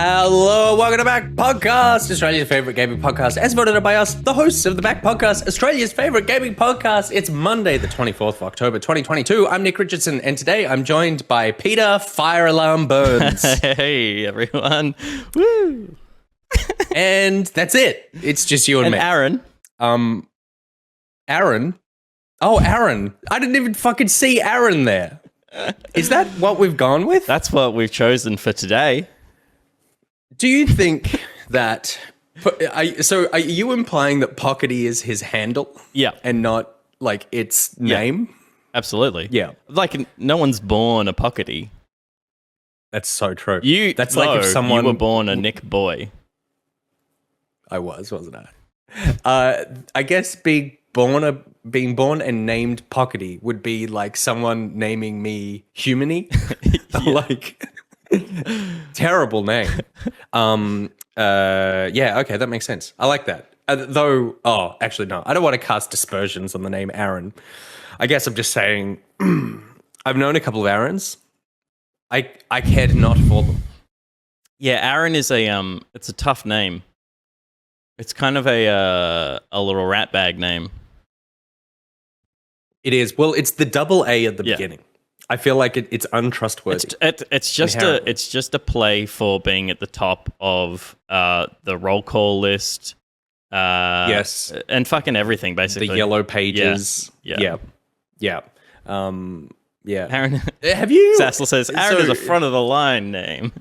Hello, welcome to Back Podcast, Australia's favourite gaming podcast, as voted by us, the hosts of the Back Podcast, Australia's favourite gaming podcast. It's Monday, the 24th of October, 2022. I'm Nick Richardson, and today I'm joined by Peter Fire Alarm Burns. Hey, everyone. Woo! And that's it. It's just you and me. Aaron. Aaron? Oh, Aaron. I didn't even fucking see Aaron there. Is that what we've gone with? That's what we've chosen for today. Do you think that... So are you implying that Pockety is his handle? Yeah. And not, like, its name? Absolutely. Yeah. Like, no one's born a Pockety. That's so true. That's like if someone... You were born a Nick Boy. I was, wasn't I? I guess being born and named Pockety would be like someone naming me Humany. Like... terrible name. Yeah, okay, that makes sense. I like that. Actually, no. I don't want to cast dispersions on the name Aaron. I guess I'm just saying I've known a couple of Aarons. I cared not for them. Yeah, Aaron is it's a tough name. It's kind of a little rat bag name. It is. Well, it's the double A at the beginning. I feel like it's untrustworthy. It's just a play for being at the top of the roll call list. Yes, and fucking everything basically. The yellow pages. Yeah. Aaron, have you? Sassel says Aaron is a front of the line name.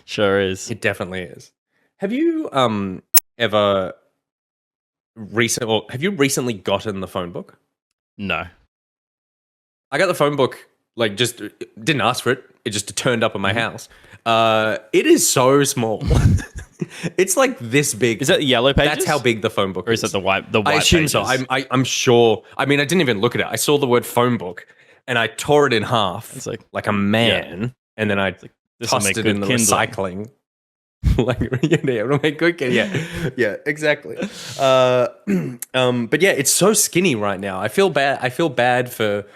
Sure is. It definitely is. Have you ever recently gotten the phone book? No. I got the phone book. Like, just didn't ask for it. It just turned up at my house. It is so small. It's like this big. Is that the yellow pages? That's how big the phone book is. Or is it the white I assume pages? so. I'm sure. I mean, I didn't even look at it. I saw the word phone book, and I tore it in half. It's like a man, and then I tossed it in the recycling. It'll make good. Yeah, exactly. But yeah, it's so skinny right now. I feel bad for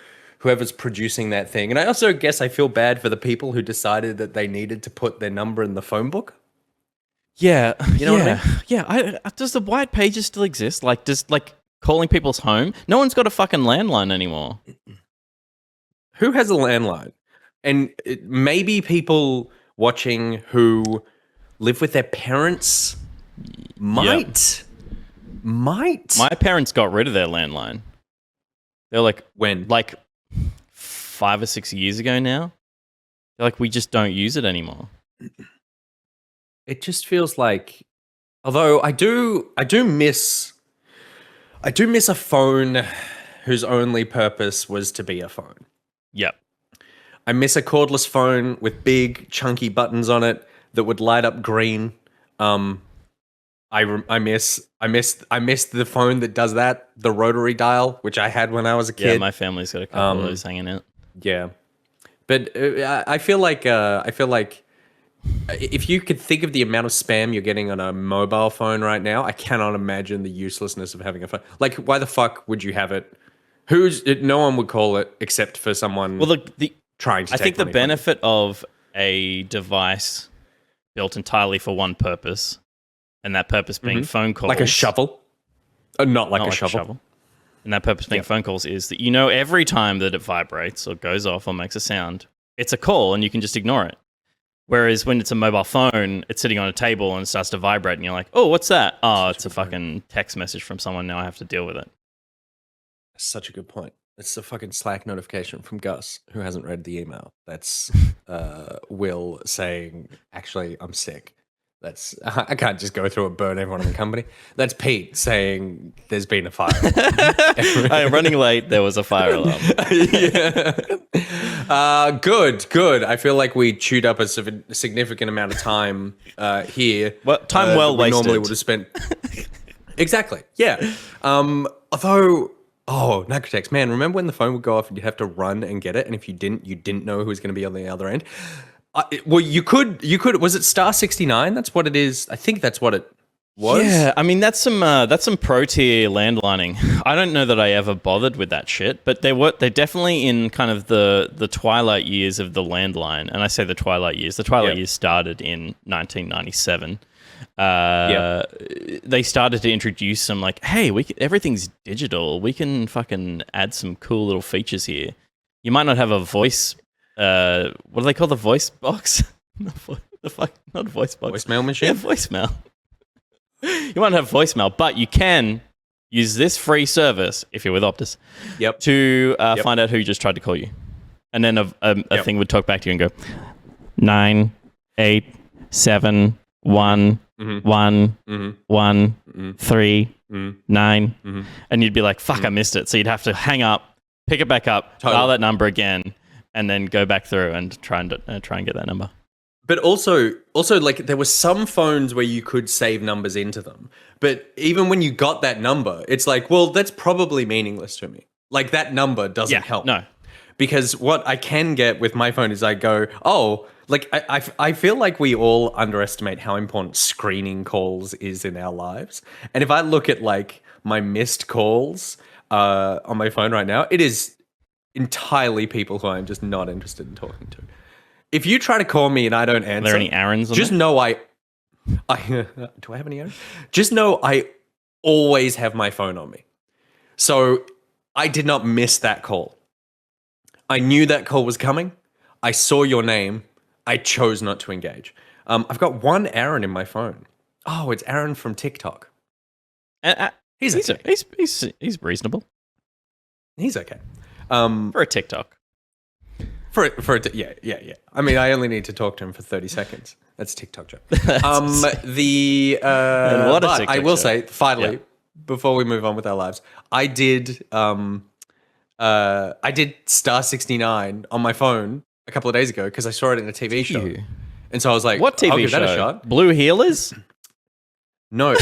whoever's producing that thing. And I also guess I feel bad for the people who decided that they needed to put their number in the phone book. Yeah. You know what I mean? Yeah. Does the white pages still exist? Like, does calling people's home? No one's got a fucking landline anymore. Who has a landline? And maybe people watching who live with their parents might. My parents got rid of their landline. They're like... When? Like 5 or 6 years ago now. They're like, we just don't use it anymore. It just feels like, although I do miss a phone whose only purpose was to be a phone. Yep. I miss a cordless phone with big chunky buttons on it that would light up green. I miss the phone that does that, the rotary dial, which I had when I was a kid. Yeah, my family's got a couple of those hanging out. Yeah, but I feel like if you could think of the amount of spam you're getting on a mobile phone right now, I cannot imagine the uselessness of having a phone. Like, why the fuck would you have it? No one would call it except for someone. Well, trying to. I think the benefit of a device built entirely for one purpose, and that purpose being phone calls, like a shovel, not like a shovel. And that purpose being phone calls is that every time that it vibrates or goes off or makes a sound, it's a call and you can just ignore it. Whereas when it's a mobile phone, it's sitting on a table and it starts to vibrate and you're like, oh, what's that? Oh, it's a fucking text message from someone. Now I have to deal with it. Such a good point. It's a fucking Slack notification from Gus, who hasn't read the email. That's Will saying, actually, I'm sick. I can't just go through and burn everyone in the company. That's Pete saying there's been a fire alarm. I'm running late. There was a fire alarm. Good. I feel like we chewed up a significant amount of time here. Well, time well wasted. Normally would have spent. Exactly. Yeah. Although, Narcotex, man, remember when the phone would go off and you'd have to run and get it, and if you didn't know who was going to be on the other end. Well, you could. Was it star 69? That's what it is. I think that's what it. was. Yeah, I mean that's some pro tier landlining. I don't know that I ever bothered with that shit, but they're definitely in kind of the twilight years of the landline. And I say the twilight years. The twilight years started in 1997. They started to introduce some like, hey, everything's digital. We can fucking add some cool little features here. You might not have a voice. What do they call the voice box? Not voice box. Voicemail machine. Yeah, voicemail. You might not have voicemail, but you can use this free service if you're with Optus. To find out who just tried to call you, and then a thing would talk back to you and go 9 8 7 1 1 1 3 9, and you'd be like, "Fuck, I missed it." So you'd have to hang up, pick it back up, dial that number again, and then go back through and try and get that number. But also, like, there were some phones where you could save numbers into them. But even when you got that number, it's like, well, that's probably meaningless to me. Like, that number doesn't help. No. Because what I can get with my phone is I go, oh, like, I feel like we all underestimate how important screening calls is in our lives. And if I look at, like, my missed calls on my phone right now, it is entirely people who I'm just not interested in talking to. If you try to call me and I don't answer, are there any Aarons on just there? know do I have any Aarons? Just know I always have my phone on me. So I did not miss that call. I knew that call was coming. I saw your name. I chose not to engage. I've got one Aaron in my phone. Oh, it's Aaron from TikTok. He's okay. He's reasonable. He's okay. For a TikTok. Yeah. I mean, I only need to talk to him for 30 seconds. That's a TikTok joke. But I will say, finally, before we move on with our lives, I did star 69 on my phone a couple of days ago because I saw it in a TV show. And so I was like, what TV I'll give show? that a shot. Blue Healers? No.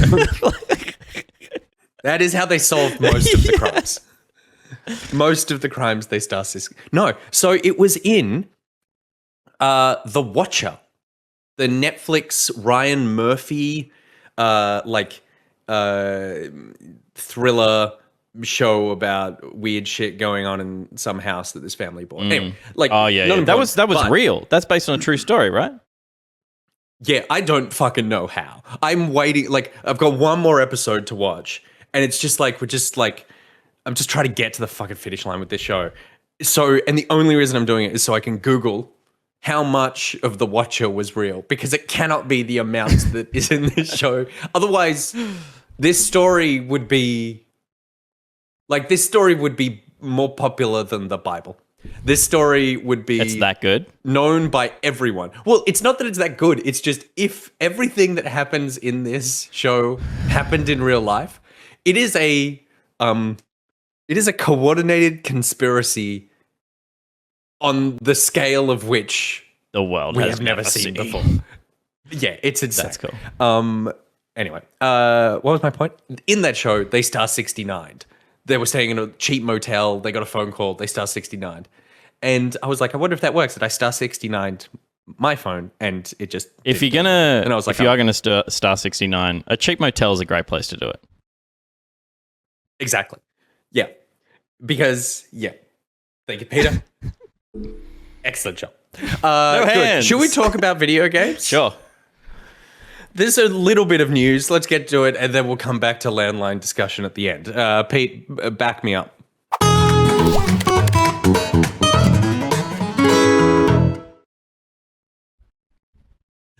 That is how they solved most of the crimes. Most of the crimes they star 69. No, so it was in The Watcher, the Netflix Ryan Murphy thriller show about weird shit going on in some house that this family bought. Anyway, that was real. That's based on a true story, right? Yeah, I don't fucking know how. I'm waiting. Like, I've got one more episode to watch, and it's just like I'm just trying to get to the fucking finish line with this show. So, and the only reason I'm doing it is so I can Google how much of The Watcher was real, because it cannot be the amount that is in this show. Otherwise, this story would be more popular than the Bible. This story would be... It's that good? Known by everyone. Well, it's not that it's that good. It's just if everything that happens in this show happened in real life, it is a coordinated conspiracy on the scale of which the world has never seen before. Yeah, it's insane. That's cool. Anyway, what was my point? In that show, they star 69. They were staying in a cheap motel. They got a phone call. They star 69. And I was like, I wonder if that works. Did I star 69 my phone? And it just... If you are going to star 69, a cheap motel is a great place to do it. Exactly. Yeah. Because, yeah. Thank you, Peter. Excellent job. No hands. Should we talk about video games? Sure. There's a little bit of news. Let's get to it, and then we'll come back to landline discussion at the end. Pete, back me up.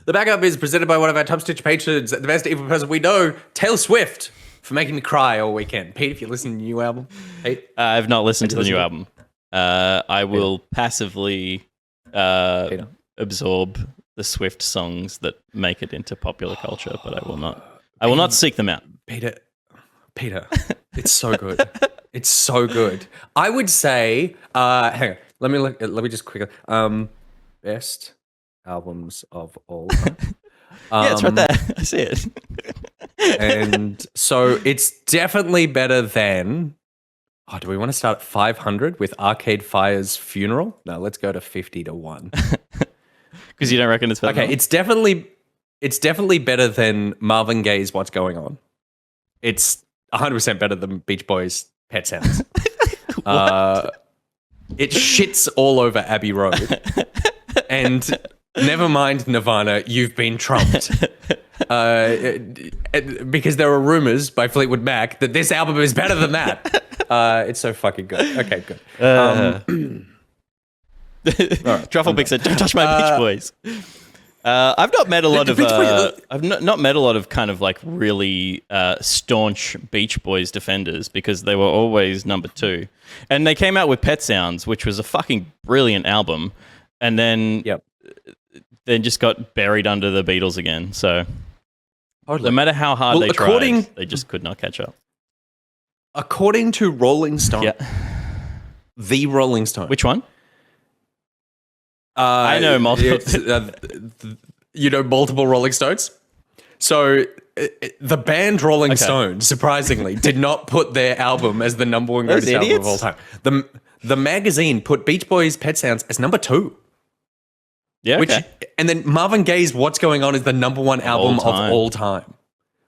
The backup is presented by one of our top Stitch patrons, the best evil person we know, Taylor Swift, for making me cry all weekend. Pete, if you listen to the new album. Pete? I've not listened to the new album. I will passively absorb the Swift songs that make it into popular culture, but I will not. I will not seek them out. Peter, it's so good. It's so good. I would say, hang on, let me just quickly. Best albums of all time. Yeah, it's right there. I see it. And so it's definitely better than. Oh, do we want to start at 500 with Arcade Fire's Funeral? No, let's go to 50 to 1. Because you don't reckon it's better? Okay, it's definitely... It's definitely better than Marvin Gaye's What's Going On. It's 100% better than Beach Boys' Pet Sounds. It shits all over Abbey Road. And never mind Nirvana, you've been trumped. Because there are rumors by Fleetwood Mac that this album is better than that. It's so fucking good. Okay, good. Trufflebeak said, "Don't touch my Beach Boys." I've not met a lot of. I've not met a lot of kind of like really staunch Beach Boys defenders because they were always number 2, and they came out with Pet Sounds, which was a fucking brilliant album, and then then just got buried under the Beatles again. So no matter how hard they tried, they just could not catch up. According to Rolling Stone, the Rolling Stone, which one? I know multiple. Multiple Rolling Stones. So the band Rolling Stone, surprisingly, did not put their album as the number 1 greatest album of all time. The magazine put Beach Boys' Pet Sounds as number 2. Yeah, and then Marvin Gaye's What's Going On is the number 1 album of all time,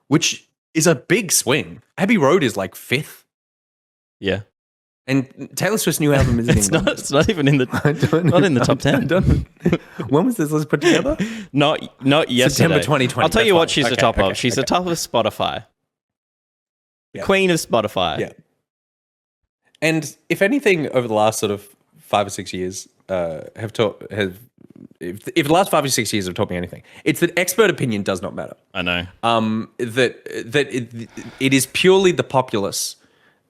which is a big swing. Abbey Road is like 5th. Yeah. And Taylor Swift's new album is it's not even in the top 10. When was this list put together? Not yesterday. September 2020. I'll tell you what she's the top of. She's the top of Spotify. The queen of Spotify. Yeah. And if anything, over the last sort of 5 or 6 years, if the last 5 or 6 years have taught me anything, it's that expert opinion does not matter. I know. That it is purely the populace.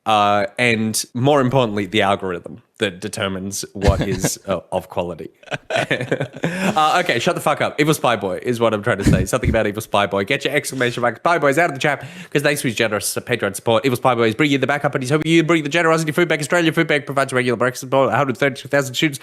And more importantly, the algorithm that determines what is of quality. Okay, shut the fuck up. Evil Spy Boy is what I'm trying to say. Something about Evil Spy Boy. Get your exclamation mark Spy Boys out of the chat because thanks for his generous Patreon support. Evil Spy Boys bring you the backup and he's hoping you bring the generosity. Food Bank Australia. Food Bank provides regular breakfast support. 132,000 students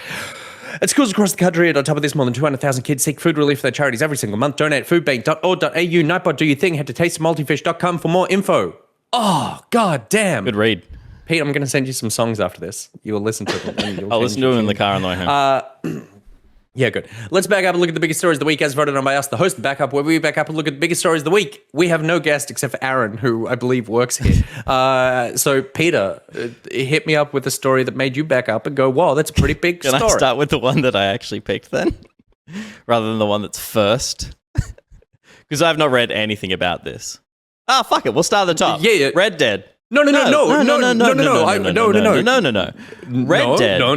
at schools across the country, and on top of this, more than 200,000 kids seek food relief for their charities every single month. Donate at foodbank.org.au. Nightbot, do your thing. Head to tasteofmultifish.com for more info. Oh, god damn. Good read. Pete, I'm going to send you some songs after this. You will listen to them. I'll listen to them in the car on the way home. Yeah, good. Let's back up and look at the biggest stories of the week as voted on by us, the host of Backup, where we back up and look at the biggest stories of the week. We have no guest except for Aaron, who I believe works here. So, Peter, hit me up with a story that made you back up and go, whoa, that's a pretty big story. Can I start with the one that I actually picked then? Rather than the one that's first? Because I've not read anything about this. Ah, fuck it. We'll start at the top. Yeah. Red Dead. No. Red Dead. No.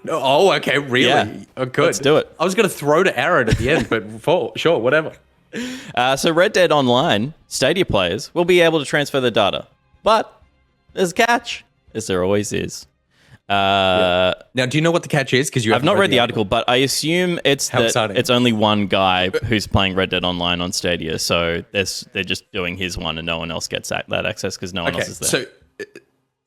Oh, okay, really? Yeah. Oh, good. Let's do it. I was going to throw to Aaron at the end, but sure, whatever. So Red Dead Online, Stadia players will be able to transfer their data. But there's a catch, as there always is. Now, do you know what the catch is? Because I've not read the article, but I assume it's only one guy who's playing Red Dead Online on Stadia. So they're just doing his one, and no one else gets that access because no one else is there.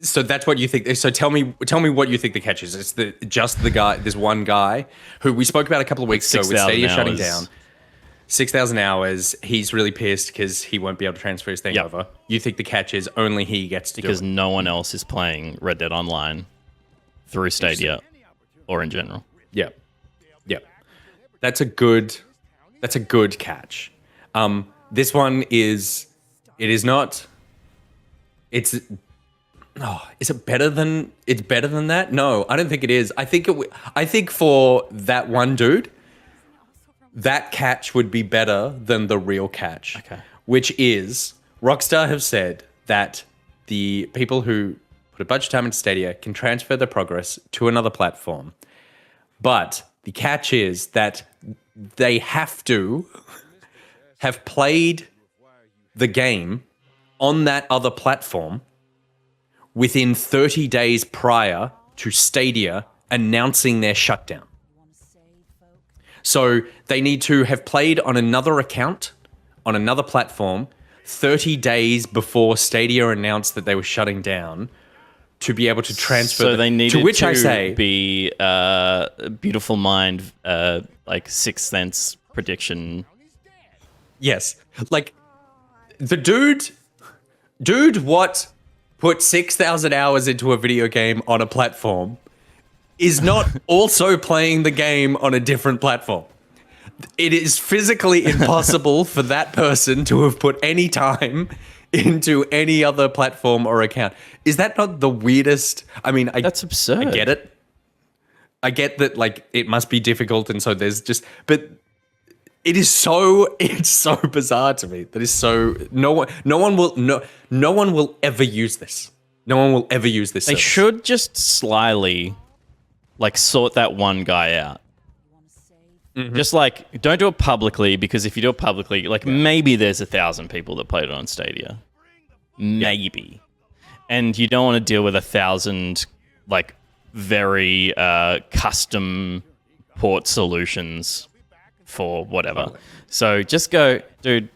So that's what you think. So tell me what you think the catch is. It's just the guy, this one guy who we spoke about a couple of weeks ago with Stadia shutting down. 6,000 hours. He's really pissed because he won't be able to transfer his thing over. You think the catch is only he gets to do it because no one else is playing Red Dead Online through Stadia or in general. Yeah. That's a good catch. This one is not. Is it better than that? No, I don't think it is. I think for that one dude, that catch would be better than the real catch. Okay. Which is Rockstar have said that the people who put a bunch of time into Stadia can transfer their progress to another platform. But the catch is that they have to have played the game on that other platform within 30 days prior to Stadia announcing their shutdown. So they need to have played on another account, on another platform, 30 days before Stadia announced that they were shutting down to be able to transfer. So they needed to which I say be beautiful mind, like Sixth Sense prediction. Yes, like the dude, what put 6,000 hours into a video game on a platform is not also playing the game on a different platform. it is physically impossible for that person to have put any time into any other platform or account. Is that not the weirdest? I mean, that's absurd. I get it. I get that, like, it must be difficult, and so there's just, but it's so bizarre to me. That is so no one will ever use this. No one will ever use this. They should just slyly, like, sort that one guy out. Mm-hmm. Just like, don't do it publicly, because if you do it publicly, like, maybe there's 1,000 people that played it on Stadia. Maybe. And you don't want to deal with 1,000, like, very custom port solutions for whatever. Totally. So just go, dude,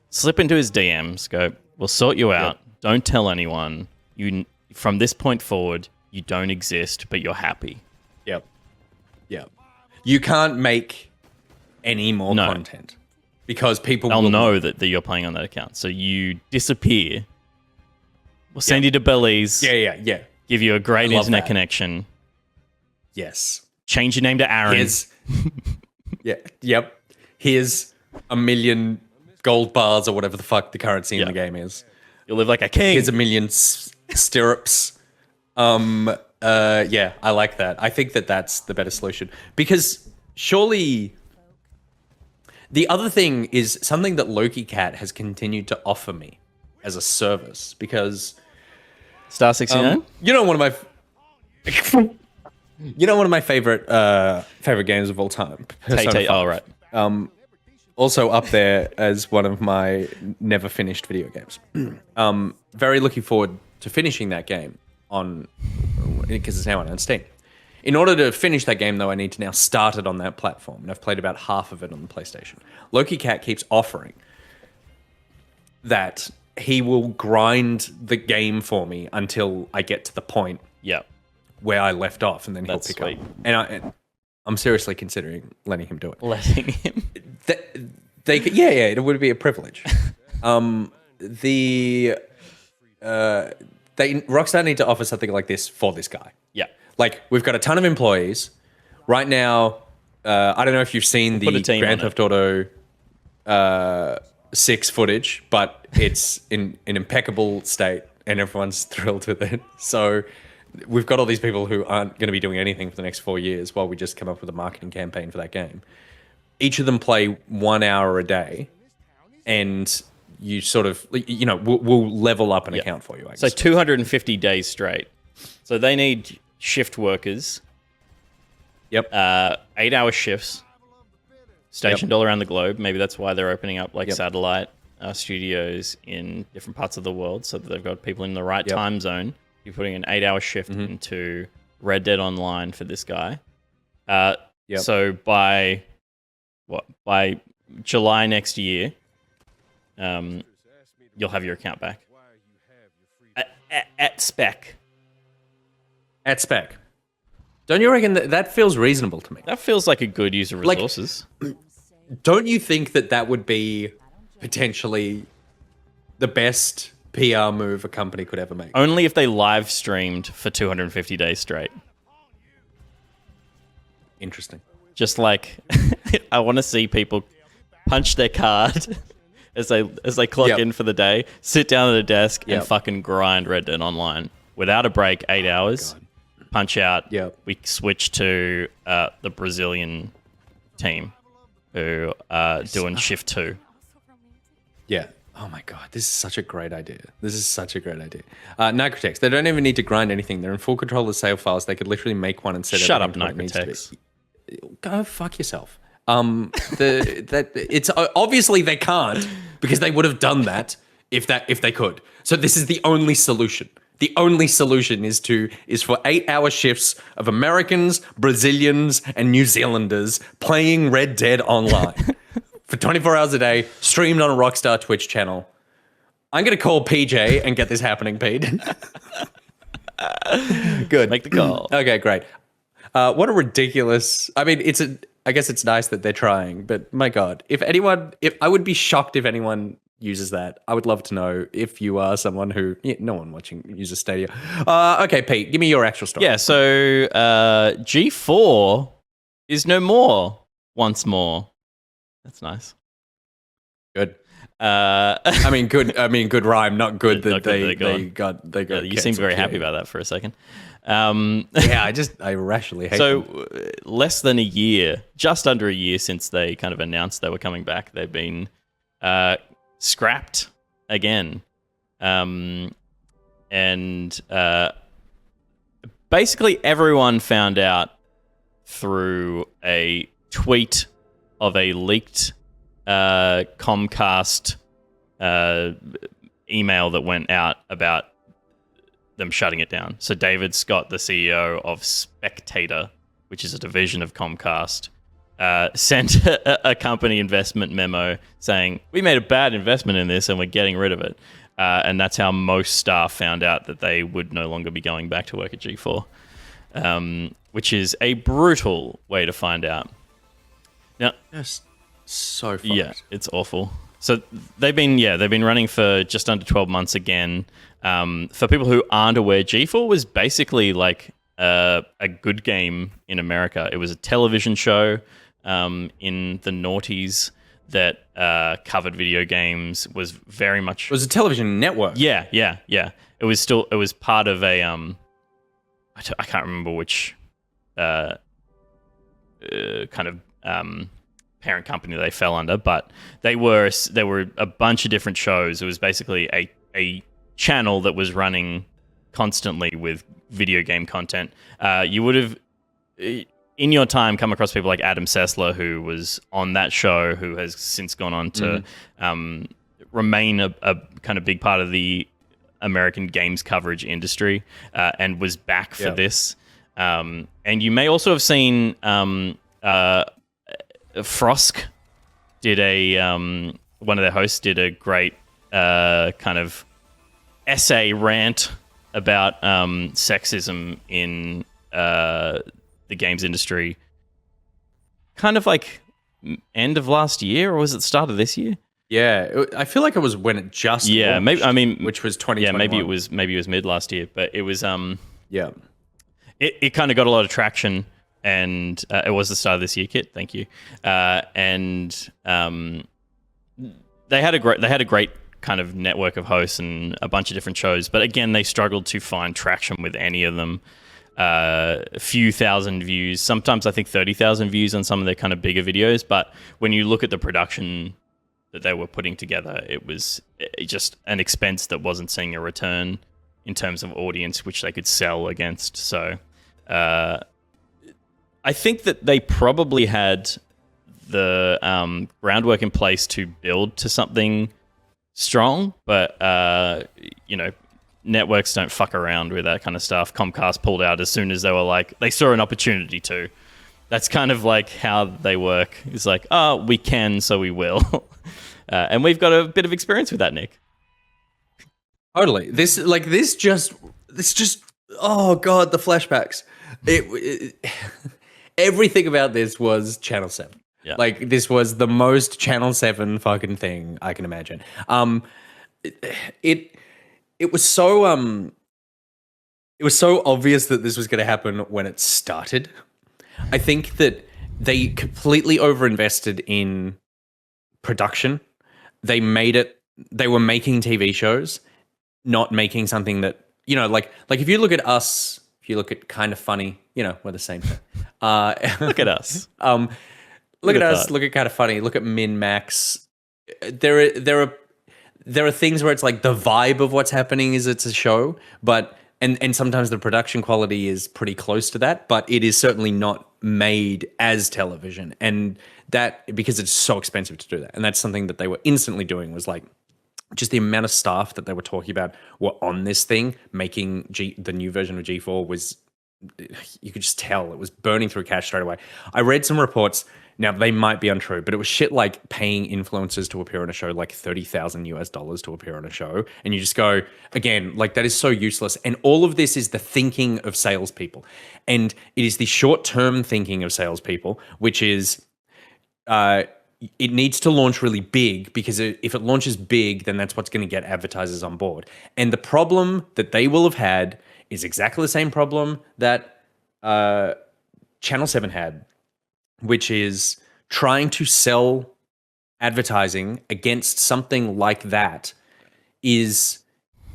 slip into his DMs, go, we'll sort you out. Don't tell anyone. You, from this point forward, you don't exist, but you're happy. Yep. You can't make any more content because people will know that you're playing on that account. So you disappear. We'll send you to Belize. Yeah. Give you a great internet connection. Yes. Change your name to Aaron. Here's 1 million gold bars or whatever the fuck the currency in the game is. You'll live like a king. Here's 1 million stirrups. I like that. I think that that's the better solution, because surely the other thing is something that Loki Cat has continued to offer me as a service, because Star 69. one of my favorite games of all time. Tay. Oh, right. Also up there as one of my never finished video games. Very looking forward to finishing that game because it's now on Steam. In order to finish that game, though, I need to now start it on that platform, and I've played about half of it on the PlayStation. Loki Cat keeps offering that he will grind the game for me until I get to the point where I left off, and then he'll pick up. And I'm seriously considering letting him do it. Letting him? It would be a privilege. Rockstar need to offer something like this for this guy. Yeah. Like, we've got a ton of employees. Right now, I don't know if you've seen the Grand Theft Auto 6 footage, but it's in an impeccable state, and everyone's thrilled with it. So we've got all these people who aren't going to be doing anything for the next 4 years while we just come up with a marketing campaign for that game. Each of them play 1 hour a day, and you sort of, we'll level up an account for you, I guess. So 250 days straight. So they need shift workers. Yep. 8-hour shifts, stationed all around the globe. Maybe that's why they're opening up satellite studios in different parts of the world, so that they've got people in the right time zone. You're putting an 8-hour shift into Red Dead Online for this guy. So by July next year, you'll have your account back at spec. At spec. Don't you reckon that feels reasonable to me? That feels like a good use of resources. Don't you think that would be potentially the best PR move a company could ever make? Only if they live streamed for 250 days straight. Interesting. Just like, I want to see people punch their card as they clock in for the day, sit down at a desk and fucking grind Red Dead Online without a break, 8 hours. Punch out. We switch to the Brazilian team who are doing shift 2. Yeah. Oh my god, this is such a great idea. Nicotex, they don't even need to grind anything. They're in full control of the save files. They could literally make one and set it up. Shut up, Nicotex. Go fuck yourself. It's obviously they can't, because they would have done that if they could. So this is the only solution. The only solution is for 8-hour shifts of Americans, Brazilians, and New Zealanders playing Red Dead Online for 24 hours a day, streamed on a Rockstar Twitch channel. I'm going to call PJ and get this happening, Pete. Good. Make the call. Okay, great. What a ridiculous... I mean, I guess it's nice that they're trying, but my God, if I would be shocked if anyone uses that. I would love to know if you are someone who... no one watching uses Stadia. Okay, Pete, give me your actual story. Yeah, so G4 is no more once more. That's nice. Good. I mean, good. I mean, good rhyme, not good that they got. You seemed very happy about that for a second. Yeah, I rationally hate them. So less than a year, just under a year since they kind of announced they were coming back, they've been scrapped again, and basically everyone found out through a tweet of a leaked Comcast email that went out about them shutting it down. So David Scott, the CEO of Spectator, which is a division of Comcast, sent a company investment memo saying, we made a bad investment in this and we're getting rid of it. And that's how most staff found out that they would no longer be going back to work at G4, which is a brutal way to find out. Now, just so fucked. Yeah, it's awful. So they've been running for just under 12 months again. For people who aren't aware, G4 was basically like a good game in America. It was a television show in the noughties that covered video games. Was very much. It was a television network. Yeah. It was part of a I can't remember which kind of parent company they fell under, but there were a bunch of different shows. It was basically a channel that was running constantly with video game content. You would have, in your time, come across people like Adam Sessler, who was on that show, who has since gone on to remain a kind of big part of the American games coverage industry, and was back for this. And you may also have seen Frosk did one of their hosts did a great kind of essay rant about sexism in the games industry, kind of like end of last year, or was it start of this year? Yeah, I feel like it was when it just launched, maybe, I mean, which was 2021. Yeah, maybe it was mid last year, but it was it kind of got a lot of traction. And it was the start of this year, Kit. Thank you. And they had a great kind of network of hosts and a bunch of different shows. But again, they struggled to find traction with any of them. A few thousand views, sometimes I think 30,000 views on some of their kind of bigger videos. But when you look at the production that they were putting together, it was just an expense that wasn't seeing a return in terms of audience, which they could sell against. So I think that they probably had the groundwork in place to build to something strong, but networks don't fuck around with that kind of stuff. Comcast pulled out as soon as they saw an opportunity to. That's kind of like how they work. It's like, oh, we can, so we will. And we've got a bit of experience with that, Nick. Totally. This just, oh God, the flashbacks. Everything about this was Channel 7. Yeah. Like, this was the most Channel 7 fucking thing I can imagine. It was so obvious that this was going to happen when it started. I think that they completely overinvested in production. They were making TV shows, not making something that, like if you look at us, if you look at Kind of Funny, we're the same thing. Look at us. Look at us. Look at Kind of Funny. Look at Min Max. There are things where it's like the vibe of what's happening is it's a show, but and sometimes the production quality is pretty close to that, but it is certainly not made as television, and that because it's so expensive to do that, and that's something that they were instantly doing was like. Just the amount of staff that they were talking about were on this thing, making the new version of G4 was, you could just tell it was burning through cash straight away. I read some reports, now they might be untrue, but it was shit like paying influencers to appear on a show, like $30,000 to appear on a show. And you just go, again, like that is so useless. And all of this is the thinking of salespeople. And it is the short-term thinking of salespeople, which is, it needs to launch really big because if it launches big, then that's what's going to get advertisers on board. And the problem that they will have had is exactly the same problem that Channel 7 had, which is trying to sell advertising against something like that is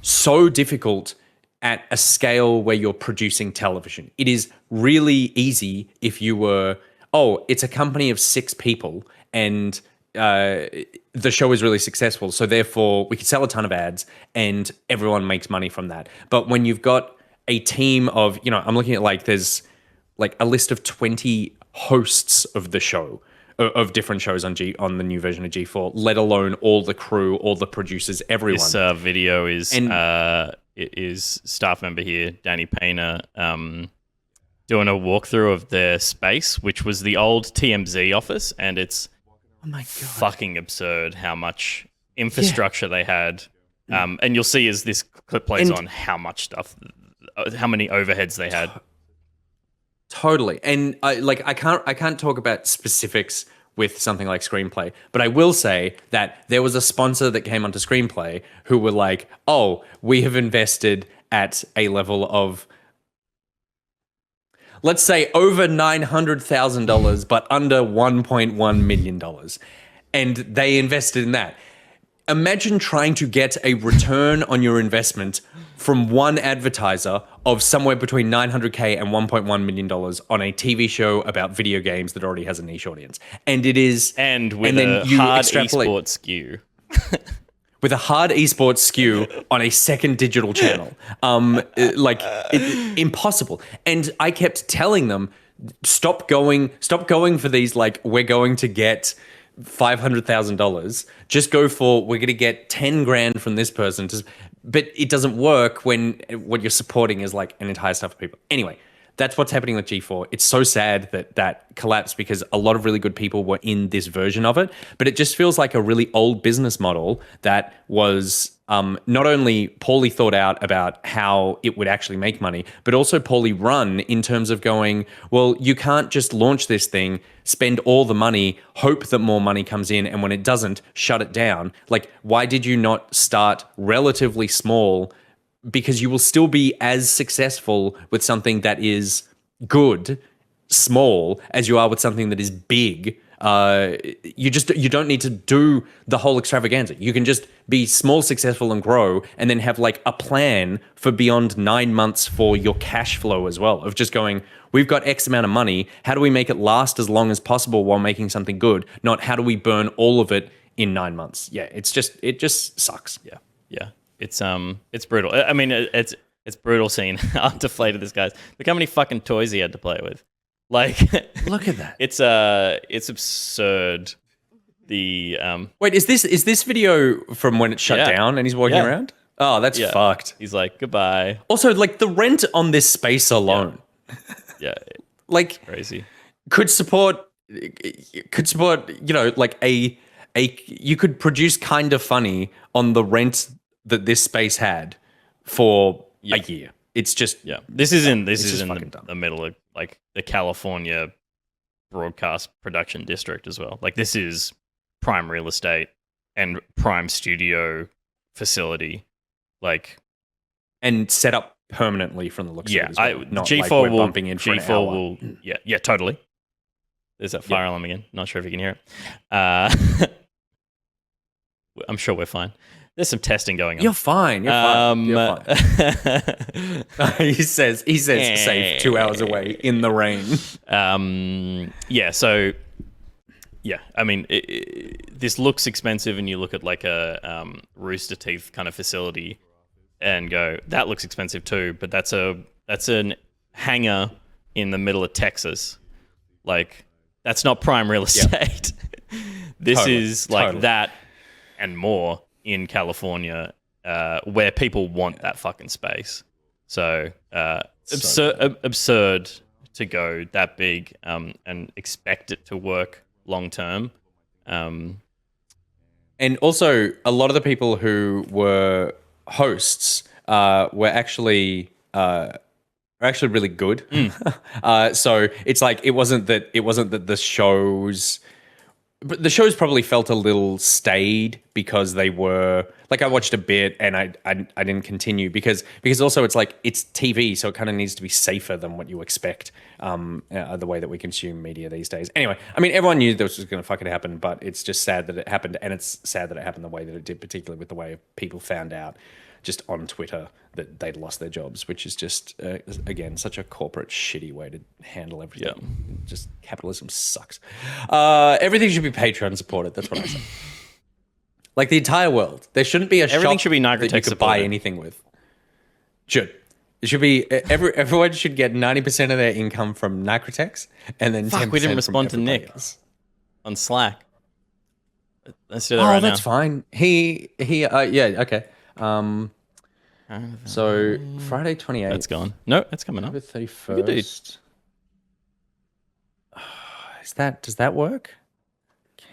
so difficult at a scale where you're producing television. It is really easy if you were, it's a company of 6 people and the show is really successful, so therefore we could sell a ton of ads and everyone makes money from that. But when you've got a team of, I'm looking at there's a list of 20 hosts of the show, of different shows on the new version of G4, let alone all the crew, all the producers, everyone. This video is staff member here, Danny Painter, doing a walkthrough of their space, which was the old TMZ office, and it's fucking absurd how much infrastructure they had. And you'll see as this clip plays on how much stuff, how many overheads they had. Totally. And I can't talk about specifics with something like Screenplay, but I will say that there was a sponsor that came onto Screenplay who were like, we have invested at a level of, let's say, over $900,000, but under $1.1 million. And they invested in that. Imagine trying to get a return on your investment from one advertiser of somewhere between $900K and $1.1 million on a TV show about video games that already has a niche audience. And it is... And with a hard esports skew. With a hard esports skew on a second digital channel. Impossible. And I kept telling them, stop going for these, we're going to get $500,000. Just go for, we're going to get 10 grand from this person. But it doesn't work when what you're supporting is an entire staff of people. Anyway, that's what's happening with G4. It's so sad that collapsed because a lot of really good people were in this version of it. But it just feels like a really old business model that was not only poorly thought out about how it would actually make money, but also poorly run in terms of going, well, you can't just launch this thing, spend all the money, hope that more money comes in, and when it doesn't, shut it down. Why did you not start relatively small? Because you will still be as successful with something that is good, small, as you are with something that is big. You don't need to do the whole extravaganza. You can just be small, successful, and grow, and then have a plan for beyond 9 months for your cash flow as well, of just going, we've got X amount of money. How do we make it last as long as possible while making something good? Not how do we burn all of it in 9 months? Yeah, it just sucks. Yeah. It's brutal. I mean, it's brutal seeing how deflated this guy's. Look how many fucking toys he had to play with. Look at that. It's absurd. Wait, is this video from when it shut down and he's walking around? Oh, that's fucked. He's like, goodbye. Also, the rent on this space alone. Yeah. Crazy. Could support, you could produce Kind of Funny on the rent that this space had for a year. It's just This is in the middle of the California broadcast production district as well. This is prime real estate and prime studio facility, and set up permanently from the looks of it. Not G4 we're bumping in for G4 will totally. There's that fire alarm again. Not sure if you can hear it. I'm sure we're fine. There's some testing going on. You're fine. You're fine. He says safe 2 hours away in the rain. I mean, this looks expensive, and you look at a Rooster Teeth kind of facility and go, that looks expensive too. But that's an hangar in the middle of Texas. That's not prime real estate. This is that and more in California, where people want that fucking space. So absurd to go that big and expect it to work long term. And also, a lot of the people who were hosts were actually really good. So it's it wasn't that the shows But the shows probably felt a little staid because they were like, I watched a bit and I didn't continue because also it's like it's TV, so it kind of needs to be safer than what you expect, the way that we consume media these days. Anyway, I mean, everyone knew this was going to fucking happen, but it's just sad that it happened, and it's sad that it happened the way that it did, particularly with the way people found out just on Twitter that they'd lost their jobs, which is just, again, such a corporate shitty way to handle everything. Yeah. Just capitalism sucks. Everything should be Patreon supported. That's what I say. Like the entire world. There shouldn't be a everything shop should be that you could supported. buy anything with. Should. It should be, everyone should get 90% of their income from Nigrotex and then 10% we didn't respond to Nick else. On Slack. Let's do that right now. Oh, that's fine. Yeah, okay. So Friday 28th. That's gone. No, that's coming up. 31st. Does that work?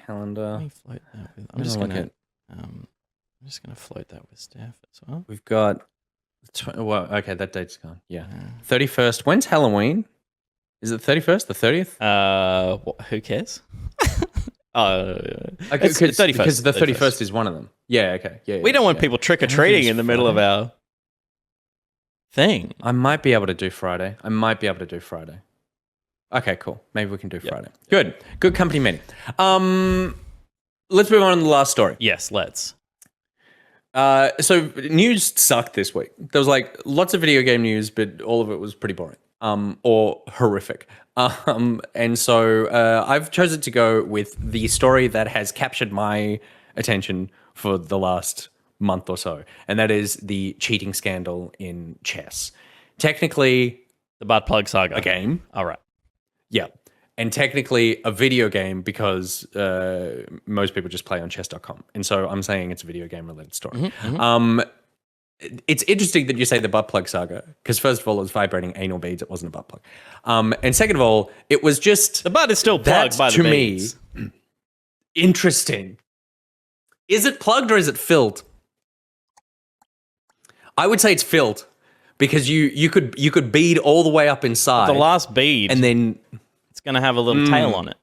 Calendar. Let me float that with, I'm just gonna float that with Steph as well. We've got okay, that date's gone. Yeah. 31st. When's Halloween? Is it 31st? The 30th? Who cares? Okay, it's 31st. Because the 31st is one of them. Yeah, okay. Yeah. We don't want people trick-or-treating in the middle of our thing. I might be able to do Friday. Okay, cool. Maybe we can do Friday. Good company meeting. Let's move on to the last story. Yes, let's. So news sucked this week. There was like lots of video game news, but all of it was pretty boring. Or horrific. And so I've chosen to go with the story that has captured my attention for the last month or so, and that is the cheating scandal in chess. Technically, the butt plug saga. A game. All right. Yeah. And technically a video game because most people just play on chess.com. And so I'm saying it's a video game related story. Mm-hmm. It's interesting that you say the butt plug saga because first of all, it was vibrating anal beads. It wasn't a butt plug. And second of all, it was just... The butt is still plugged by the beads. To me, interesting. Is it plugged or is it filled? I would say it's filled because you could bead all the way up inside. The last bead. And then... It's going to have a little tail on it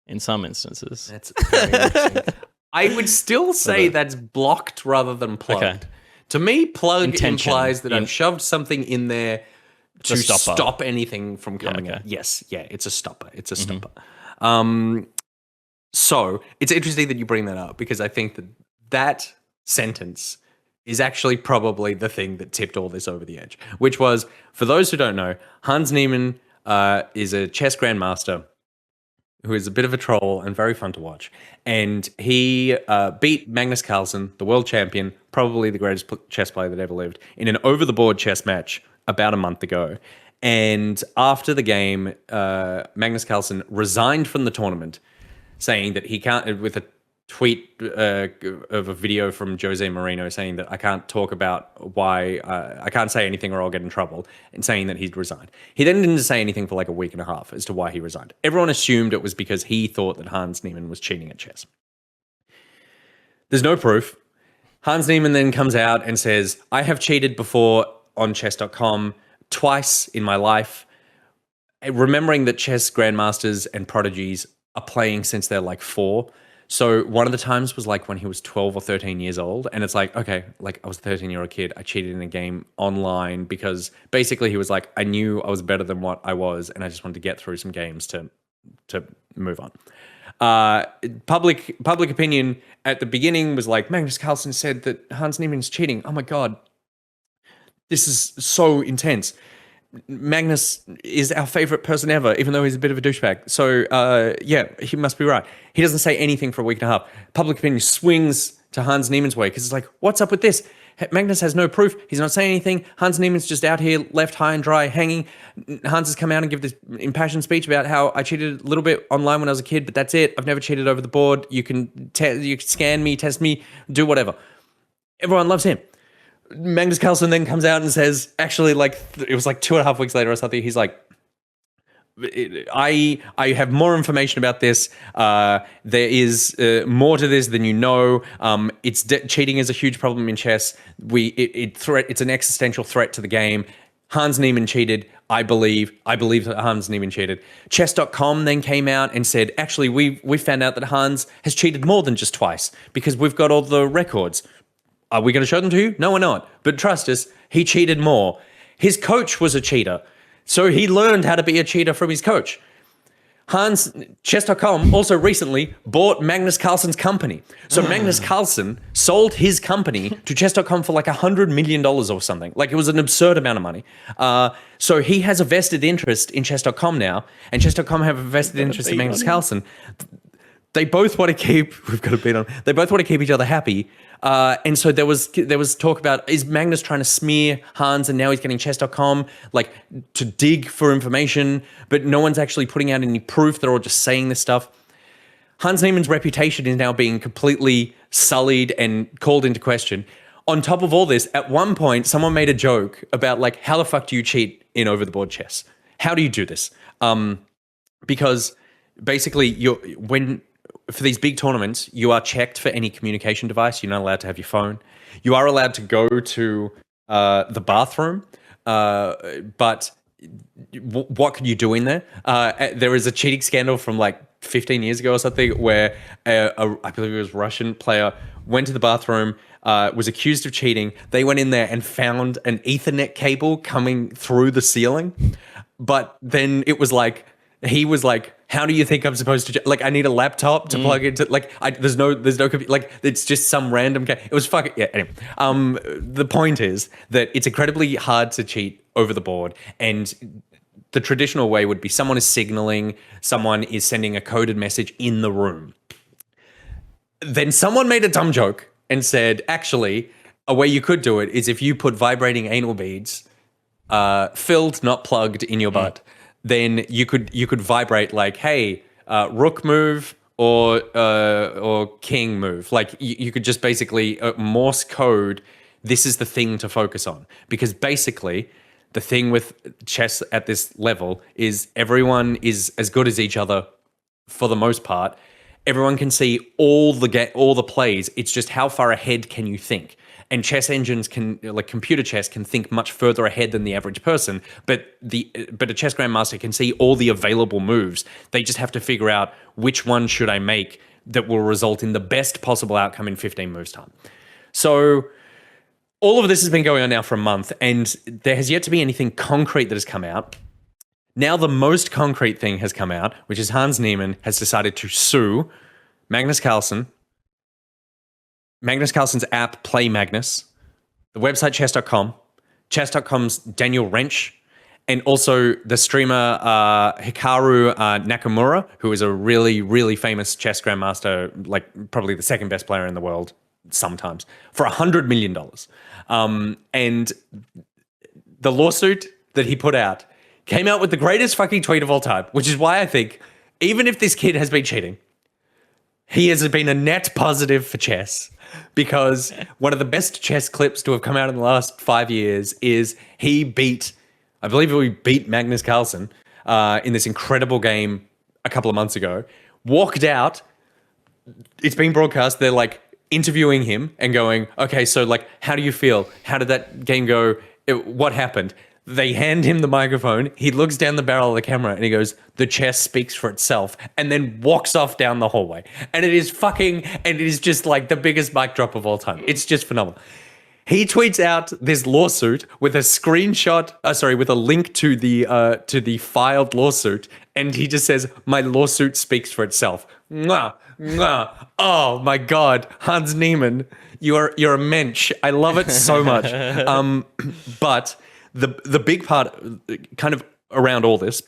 in some instances. That's very interesting. I would still say that's blocked rather than plugged. Okay. To me, plug implies that I've shoved something in there to stop anything from coming out. Yes, yeah, it's a stopper. It's a stopper. So it's interesting that you bring that up because I think that sentence is actually probably the thing that tipped all this over the edge, which was, for those who don't know, Hans Niemann is a chess grandmaster who is a bit of a troll and very fun to watch. And he beat Magnus Carlsen, the world champion, probably the greatest chess player that ever lived, in an over-the-board chess match about a month ago. And after the game, Magnus Carlsen resigned from the tournament, saying that he can't, with a tweet of a video from Jose Mourinho saying that I can't talk about why, I can't say anything or I'll get in trouble, and saying that he'd resigned. He then didn't say anything for like a week and a half as to why he resigned. Everyone assumed it was because he thought that Hans Niemann was cheating at chess. There's no proof. Hans Niemann then comes out and says, I have cheated before on chess.com twice in my life, remembering that chess grandmasters and prodigies are playing since they're like 4. So one of the times was like when he was 12 or 13 years old. And it's like, okay, like I was a 13-year-old kid. I cheated in a game online because basically he was like, I knew I was better than what I was. And I just wanted to get through some games to move on. Public opinion at the beginning was like, Magnus Carlsen said that Hans Niemann's cheating. Oh my God, this is so intense. Magnus is our favorite person ever, even though he's a bit of a douchebag. So, yeah, he must be right. He doesn't say anything for a week and a half. Public opinion swings to Hans Niemann's way because it's like, what's up with this? Magnus has no proof. He's not saying anything. Hans Niemann's just out here left high and dry, hanging. Hans has come out and give this impassioned speech about how I cheated a little bit online when I was a kid, but that's it. I've never cheated over the board. You can scan me, test me, do whatever. Everyone loves him. Magnus Carlsen then comes out and says, actually, like, it was like 2.5 weeks later or something, he's like, I have more information about this. There is more to this than you know. Cheating is a huge problem in chess. It's an existential threat to the game. Hans Niemann cheated. I believe that Hans Niemann cheated. Chess.com then came out and said, actually, we found out that Hans has cheated more than just twice because we've got all the records. Are we going to show them to you? No, we're not. But trust us, he cheated more. His coach was a cheater. So he learned how to be a cheater from his coach. Chess.com also recently bought Magnus Carlsen's company. So Magnus Carlsen sold his company to Chess.com for like $100 million or something. Like, it was an absurd amount of money. So he has a vested interest in Chess.com now, and Chess.com have a vested interest in Magnus Carlsen. They both want to keep, they both want to keep each other happy. And so there was talk about, is Magnus trying to smear Hans, and now he's getting chess.com like to dig for information, but no one's actually putting out any proof. They're all just saying this stuff. Hans Niemann's reputation is now being completely sullied and called into question. On top of all this, at one point, someone made a joke about like, how the fuck do you cheat in over-the-board chess? How do you do this? Because basically for these big tournaments, you are checked for any communication device. You're not allowed to have your phone. You are allowed to go to the bathroom, but what can you do in there? There is a cheating scandal from like 15 years ago or something where I believe it was a Russian player went to the bathroom, was accused of cheating. They went in there and found an Ethernet cable coming through the ceiling. But then it was like, he was like, how do you think I'm supposed to, like, I need a laptop to plug into, like, there's no, like, it's just some random, it was fucking, yeah, anyway. The point is that it's incredibly hard to cheat over the board, and the traditional way would be someone is signaling, someone is sending a coded message in the room. Then someone made a dumb joke and said, actually, a way you could do it is if you put vibrating anal beads, filled, not plugged, in your butt, then you could vibrate like, hey, rook move or king move. Like you could just basically Morse code, this is the thing to focus on. Because basically the thing with chess at this level is everyone is as good as each other for the most part. Everyone can see all the plays. It's just how far ahead can you think? And chess engines can, like computer chess, can think much further ahead than the average person. But a chess grandmaster can see all the available moves. They just have to figure out which one should I make that will result in the best possible outcome in 15 moves time. So all of this has been going on now for a month, and there has yet to be anything concrete that has come out. Now the most concrete thing has come out, which is Hans Niemann has decided to sue Magnus Carlsen, Magnus Carlsen's app Play Magnus, the website chess.com, chess.com's Daniel Wrench, and also the streamer Hikaru Nakamura, who is a really, really famous chess grandmaster, like probably the second best player in the world sometimes, for $100 million. And the lawsuit that he put out came out with the greatest fucking tweet of all time, which is why I think even if this kid has been cheating, he has been a net positive for chess, because one of the best chess clips to have come out in the last 5 years is he beat Magnus Carlsen in this incredible game a couple of months ago, walked out, it's being broadcast, they're like interviewing him and going, okay, so like, how do you feel? How did that game go? What happened? They hand him the microphone. He looks down the barrel of the camera and he goes, the chess speaks for itself, and then walks off down the hallway. And it is just like the biggest mic drop of all time. It's just phenomenal. He tweets out this lawsuit with a screenshot, with a link to the filed lawsuit. And he just says, my lawsuit speaks for itself. Mwah, mwah. Oh my God. Hans Niemann, you're a mensch. I love it so much. But the big part kind of around all this,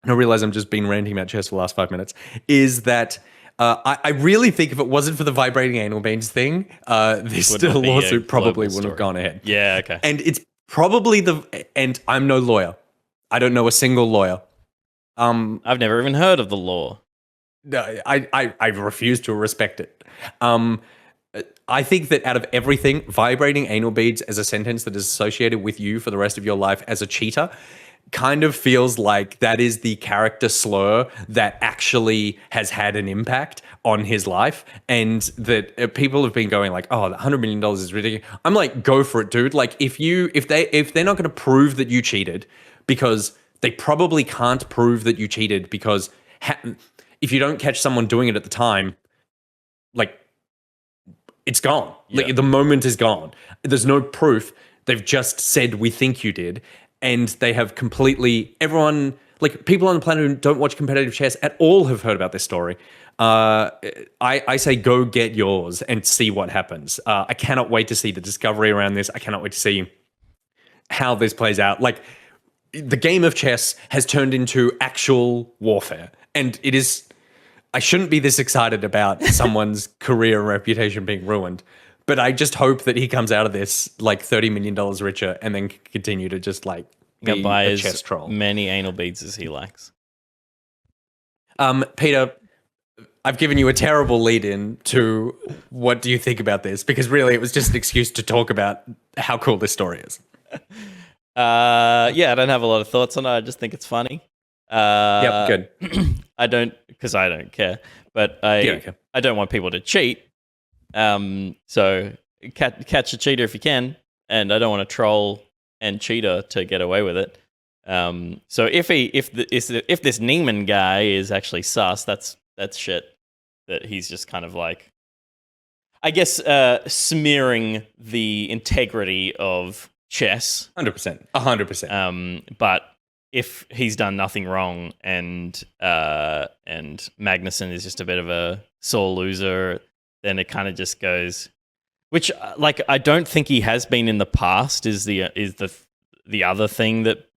and I realize I'm just been ranting about chess for the last 5 minutes, is that I really think if it wasn't for the vibrating anal beads thing, this lawsuit probably wouldn't have gone ahead. Yeah, okay. And it's probably and I'm no lawyer. I don't know a single lawyer. I've never even heard of the law. I refuse to respect it. I think that out of everything, vibrating anal beads as a sentence that is associated with you for the rest of your life as a cheater kind of feels like that is the character slur that actually has had an impact on his life, and that people have been going like, oh, $100 million is ridiculous. I'm like, go for it, dude. Like if they're not going to prove that you cheated, because they probably can't prove that you cheated, because if you don't catch someone doing it at the time, like it's gone. Yeah. Like the moment is gone. There's no proof. They've just said, we think you did. And they have completely, everyone, like people on the planet who don't watch competitive chess at all have heard about this story. I say go get yours and see what happens. I cannot wait to see the discovery around this. I cannot wait to see how this plays out. Like the game of chess has turned into actual warfare. And it is, I shouldn't be this excited about someone's career and reputation being ruined. But I just hope that he comes out of this like $30 million richer and then continue to just like be a chess troll. Many anal beads as he likes. Peter, I've given you a terrible lead in to what do you think about this? Because really it was just an excuse to talk about how cool this story is. I don't have a lot of thoughts on it. I just think it's funny. Yep, good. I don't care. But I don't want people to cheat. So catch a cheater if you can, and I don't want to troll and cheater to get away with it. So if this Neiman guy is actually sus, that's shit. That he's just kind of like, I guess, smearing the integrity of chess. 100%. But if he's done nothing wrong and Magnuson is just a bit of a sore loser, then it kind of just goes, which like I don't think he has been in the past. Is the other thing that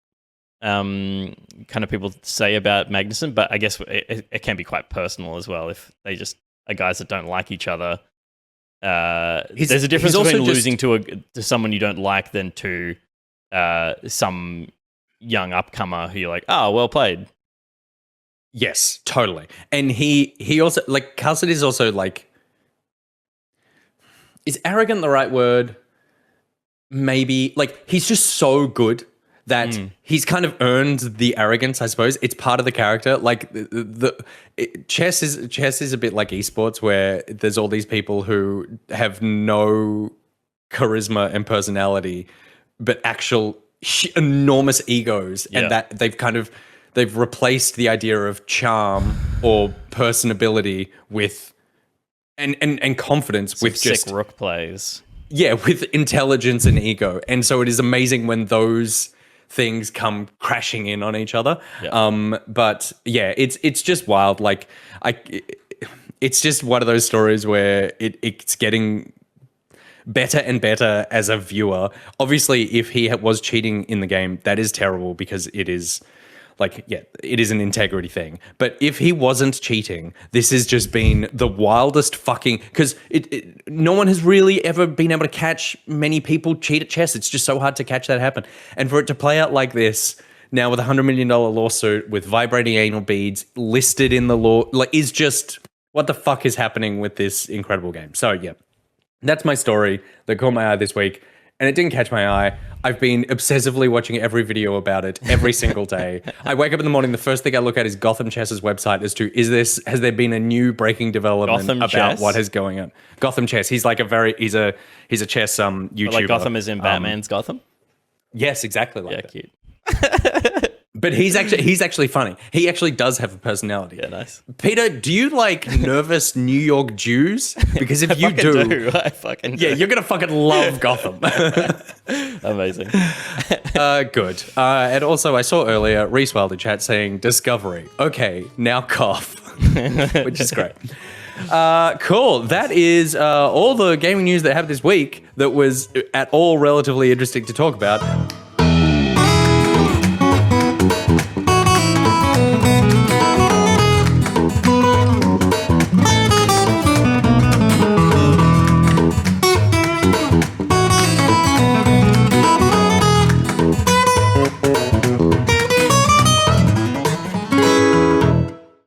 kind of people say about Magnuson, but I guess it can be quite personal as well if they just are guys that don't like each other. There's a difference between losing to someone you don't like than to some young upcomer who you're like, oh, well played. Yes, totally. And he also, like, Carlson is also like, is arrogant the right word? Maybe. Like, he's just so good that he's kind of earned the arrogance, I suppose. It's part of the character. Like, chess is a bit like esports, where there's all these people who have no charisma and personality, but actual enormous egos, and that they've replaced the idea of charm or personability with and confidence with just sick rook plays. Yeah, with intelligence and ego. And so it is amazing when those things come crashing in on each other. Yeah. But yeah, it's just wild. Like it's just one of those stories where it's getting better and better as a viewer. Obviously, if he was cheating in the game, that is terrible, because it is like, yeah, it is an integrity thing. But if he wasn't cheating, this has just been the wildest fucking, because no one has really ever been able to catch many people cheat at chess. It's just so hard to catch that happen. And for it to play out like this now with a $100 million lawsuit with vibrating anal beads listed in the law, like, is just, what the fuck is happening with this incredible game? So yeah, that's my story that caught my eye this week. And it didn't catch my eye. I've been obsessively watching every video about it every single day. I wake up in the morning, the first thing I look at is Gotham Chess's website as to, has there been a new breaking development about what is going on? Gotham Chess. He's like he's a chess YouTuber. But like Gotham is in Batman's Gotham? Yes, exactly like that. Cute. But he's actually funny. He actually does have a personality. Yeah, nice. Peter, do you like nervous New York Jews? Because if you do, I fucking do. Yeah, you're gonna fucking love Gotham. Amazing. Good. And also, I saw earlier Reese Wild in chat saying Discovery. Okay, now cough, which is great. Cool. That is all the gaming news that happened this week that was at all relatively interesting to talk about.